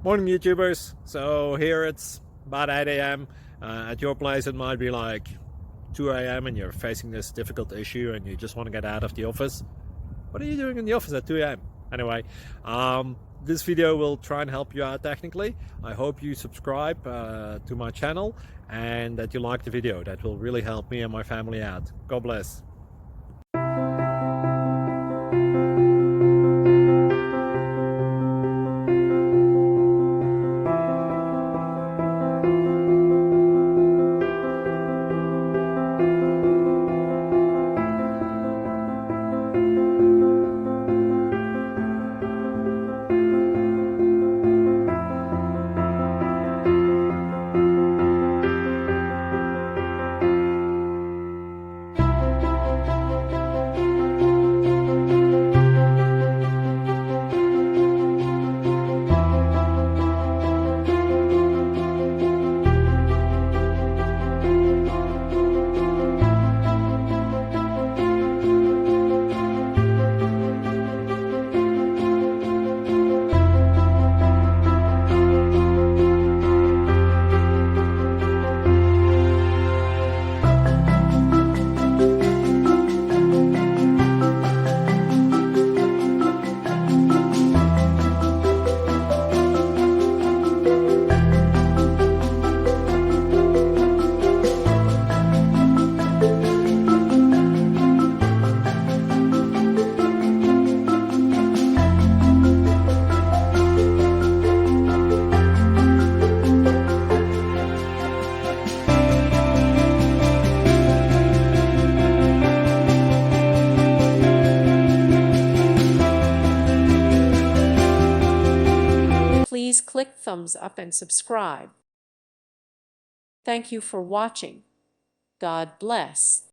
Morning YouTubers. So here it's about 8 a.m. At your place it might be like 2 a.m. and you're facing this difficult issue and you just want to get out of the office. What are you doing in the office at 2 a.m.? Anyway, this video will try and help you out technically. I hope you subscribe to my channel and that you like the video. That will really help me and my family out. God bless. Please click thumbs up and subscribe. Thank you for watching. God bless.